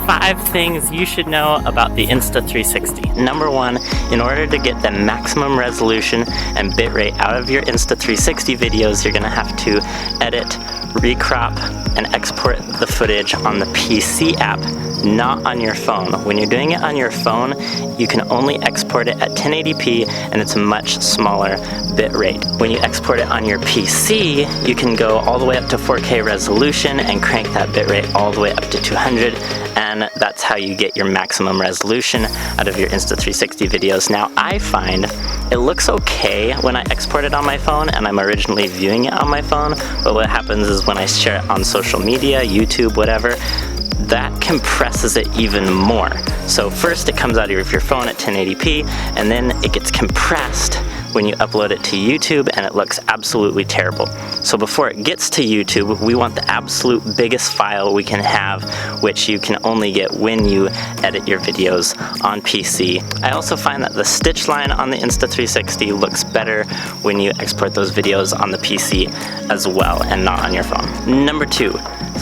5 things you should know about the Insta360. Number 1, in order to get the maximum resolution and bitrate out of your Insta360 videos, you're going to have to edit, recrop, and export the footage on the PC app, not on your phone. When you're doing it on your phone, you can only export it at 1080p, and it's a much smaller bitrate. When you export it on your PC, you can go all the way up to 4K resolution and crank that bitrate all the way up to 200, and that's how you get your maximum resolution out of your Insta360 videos. Now, I find it looks okay when I export it on my phone and I'm originally viewing it on my phone, but what happens is when I share it on social media, YouTube, whatever, that compresses it even more. So first it comes out of your phone at 1080p, and then it gets compressed when you upload it to YouTube, and it looks absolutely terrible. So before it gets to YouTube, we want the absolute biggest file we can have, which you can only get when you edit your videos on PC. I also find that the stitch line on the Insta360 looks better when you export those videos on the PC as well and not on your phone. Number 2,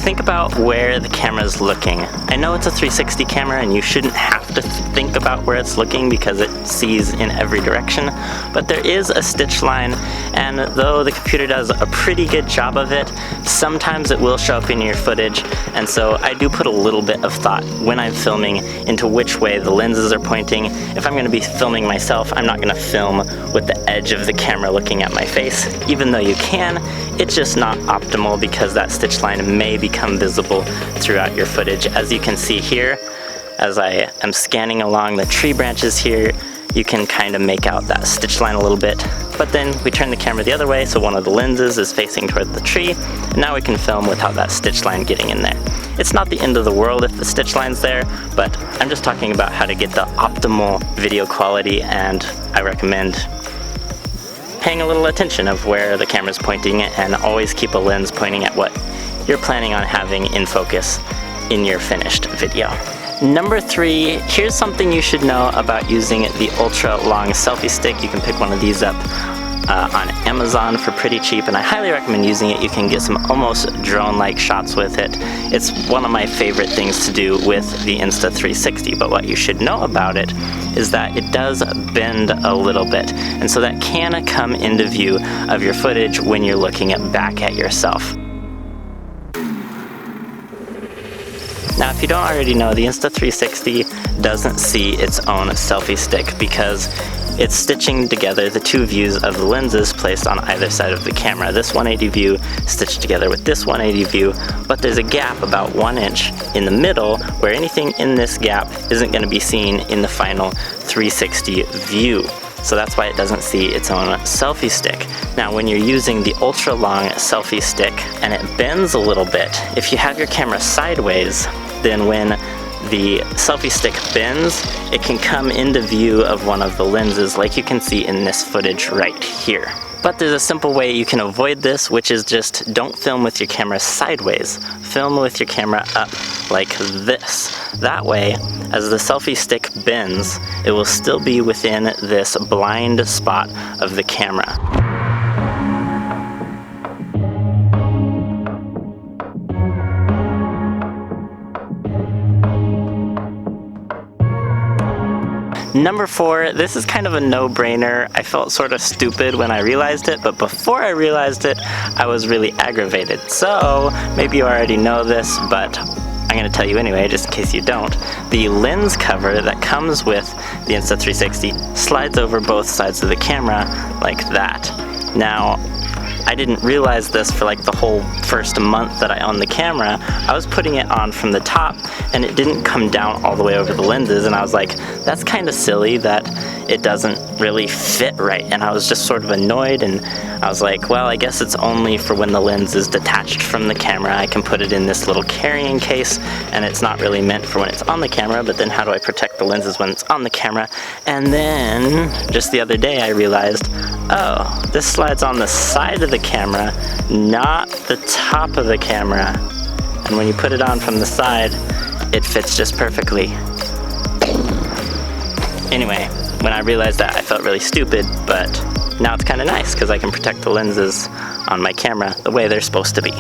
think about where the camera is looking. I know it's a 360 camera and you shouldn't have to think about where it's looking because it sees in every direction, but there is a stitch line, and though the computer does a pretty good job of it, sometimes it will show up in your footage, and so I do put a little bit of thought when I'm filming into which way the lenses are pointing. If I'm going to be filming myself, I'm not going to film with the edge of the camera looking at my face. Even though you can, it's just not optimal because that stitch line may become visible throughout your footage. As you can see here, as I am scanning along the tree branches here, you can kind of make out that stitch line a little bit. But then we turn the camera the other way, so one of the lenses is facing toward the tree, and now we can film without that stitch line getting in there. It's not the end of the world if the stitch line's there, but I'm just talking about how to get the optimal video quality, and I recommend paying a little attention of where the camera's pointing, and always keep a lens pointing at what you're planning on having in focus in your finished video. Number 3, here's something you should know about using the ultra long selfie stick. You can pick one of these up on Amazon for pretty cheap, and I highly recommend using it. You can get some almost drone-like shots with it. It's one of my favorite things to do with the Insta360, but what you should know about it is that it does bend a little bit, and so that can come into view of your footage when you're looking back at yourself. Now, if you don't already know, the Insta360 doesn't see its own selfie stick because it's stitching together the 2 views of the lenses placed on either side of the camera. This 180 view stitched together with this 180 view, but there's a gap about 1 inch in the middle where anything in this gap isn't going to be seen in the final 360 view. So that's why it doesn't see its own selfie stick. Now, when you're using the ultra long selfie stick and it bends a little bit, if you have your camera sideways, then when the selfie stick bends, it can come into view of one of the lenses like you can see in this footage right here. But there's a simple way you can avoid this, which is just don't film with your camera sideways. Film with your camera up like this. That way, as the selfie stick bends, it will still be within this blind spot of the camera. Number 4, this is kind of a no-brainer. I felt sort of stupid when I realized it, but before I realized it, I was really aggravated. So, maybe you already know this, but I'm going to tell you anyway, just in case you don't. The lens cover that comes with the Insta360 slides over both sides of the camera like that. Now, I didn't realize this for like the whole first month that I owned the camera. I was putting it on from the top and it didn't come down all the way over the lenses, and I was like, that's kind of silly that it doesn't really fit right. And I was just sort of annoyed, and I was like, well, I guess it's only for when the lens is detached from the camera. I can put it in this little carrying case, and it's not really meant for when it's on the camera, but then how do I protect the lenses when it's on the camera? And then, just the other day, I realized, oh, this slides on the side of the camera, not the top of the camera. And when you put it on from the side, it fits just perfectly. Anyway, when I realized that, I felt really stupid, but now it's kind of nice because I can protect the lenses on my camera the way they're supposed to be.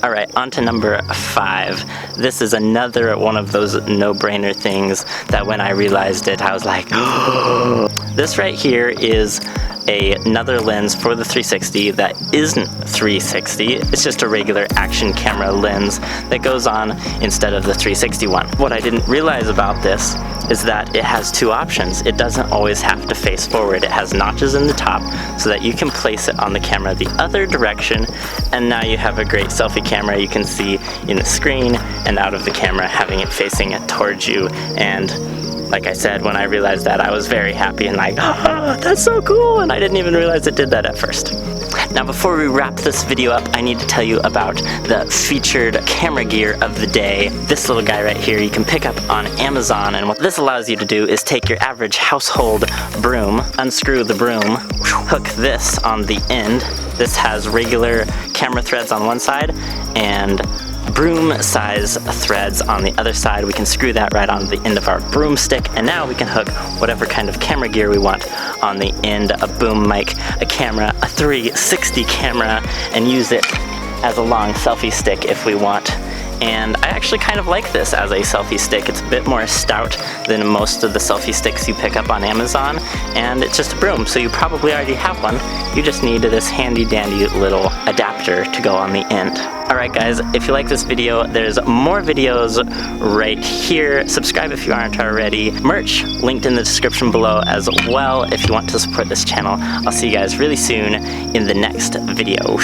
Alright, on to number 5. This is another one of those no-brainer things that when I realized it, I was like, oh. This right here is another lens for the 360 that isn't 360. It's just a regular action camera lens that goes on instead of the 360 one. What I didn't realize about this is that it has 2 options. It doesn't always have to face forward. It has notches in the top so that you can place it on the camera the other direction, and now you have a great selfie camera you can see in the screen and out of the camera, having it facing it towards you. And like I said, when I realized that, I was very happy and like, oh, that's so cool, and I didn't even realize it did that at first. Now before we wrap this video up, I need to tell you about the featured camera gear of the day. This little guy right here you can pick up on Amazon, and what this allows you to do is take your average household broom, unscrew the broom, hook this on the end. This has regular camera threads on one side and broom size threads on the other side. We can screw that right on the end of our broomstick, and now we can hook whatever kind of camera gear we want on the end, a boom mic, a camera, a 360 camera, and use it as a long selfie stick if we want. And I actually kind of like this as a selfie stick. It's a bit more stout than most of the selfie sticks you pick up on Amazon, and it's just a broom, so you probably already have one. You just need this handy dandy little adapter to go on the end. Alright guys, if you like this video, there's more videos right here. Subscribe if you aren't already. Merch linked in the description below as well if you want to support this channel. I'll see you guys really soon in the next video.